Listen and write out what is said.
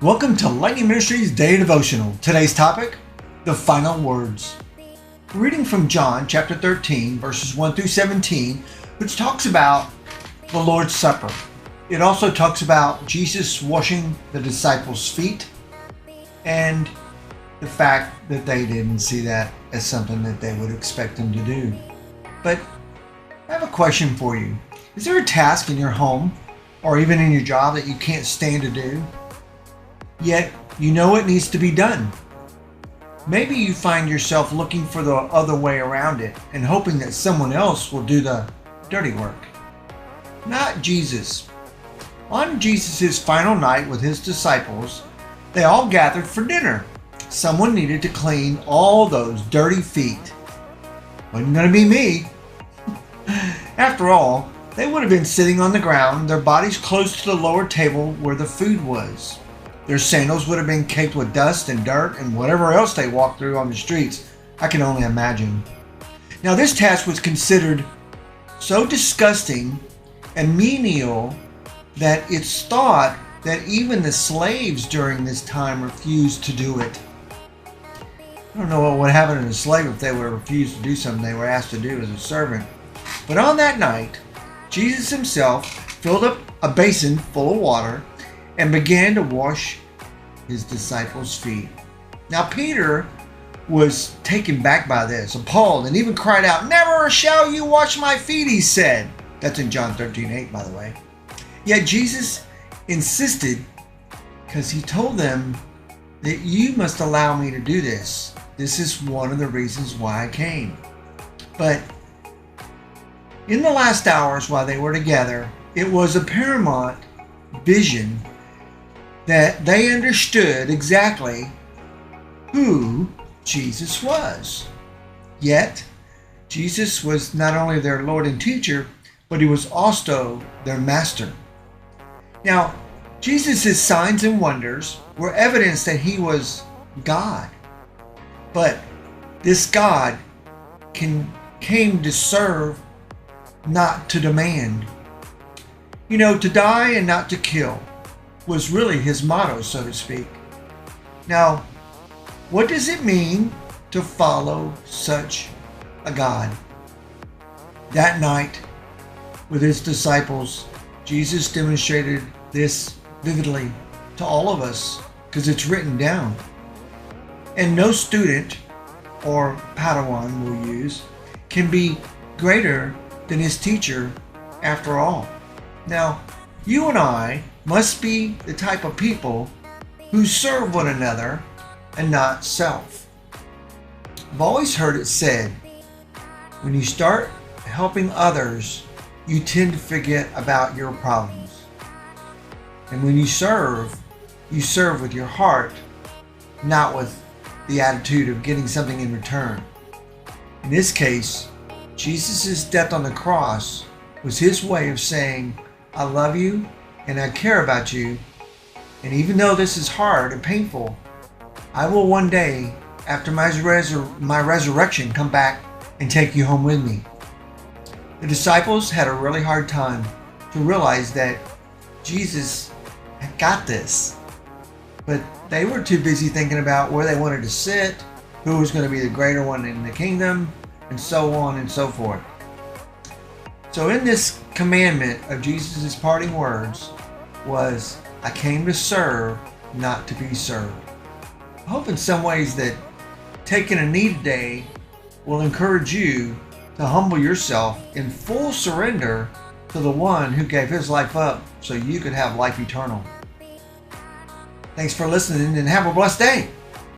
Welcome to Lightning Ministries Daily Devotional. Today's topic, the final words. Reading from John chapter 13, verses 1 through 17, which talks about the Lord's Supper. It also talks about Jesus washing the disciples' feet and the fact that they didn't see that as something that they would expect him to do. But I have a question for you. Is there a task in your home or even in your job that you can't stand to do? Yet you know it needs to be done. Maybe you find yourself looking for the other way around it and hoping that someone else will do the dirty work. Not Jesus. On Jesus' final night with his disciples, they all gathered for dinner. Someone needed to clean all those dirty feet. Wasn't going to be me. After all, they would have been sitting on the ground, their bodies close to the lower table where the food was. Their sandals would have been caked with dust and dirt and whatever else they walked through on the streets. I can only imagine. Now, this task was considered so disgusting and menial that it's thought that even the slaves during this time refused to do it. I don't know what would happen to a slave if they were refused to do something they were asked to do as a servant. But on that night, Jesus himself filled up a basin full of water and began to wash his disciples' feet. Now Peter was taken back by this, appalled, and even cried out, "Never shall you wash my feet," he said. That's in John 13:8, by the way. Yet Jesus insisted because he told them that you must allow me to do this. This is one of the reasons why I came. But in the last hours while they were together, it was a paramount vision that they understood exactly who Jesus was. Yet, Jesus was not only their Lord and teacher, but he was also their master. Now, Jesus' signs and wonders were evidence that he was God. But this God came to serve, not to demand. To die and not to kill was really his motto, so to speak. Now, what does it mean to follow such a God? That night, with his disciples, Jesus demonstrated this vividly to all of us because it's written down. And no student or Padawan we'll use can be greater than his teacher after all. Now, you and I must be the type of people who serve one another and not self. I've always heard it said, when you start helping others, you tend to forget about your problems. And when you serve with your heart, not with the attitude of getting something in return. In this case, Jesus' death on the cross was his way of saying, I love you and I care about you. And even though this is hard and painful, I will one day, after my resurrection, come back and take you home with me. The disciples had a really hard time to realize that Jesus had got this. But they were too busy thinking about where they wanted to sit, who was going to be the greater one in the kingdom, and so on and so forth. So in this commandment of Jesus' parting words was, I came to serve, not to be served. I hope in some ways that taking a knee today will encourage you to humble yourself in full surrender to the one who gave his life up so you could have life eternal. Thanks for listening and have a blessed day.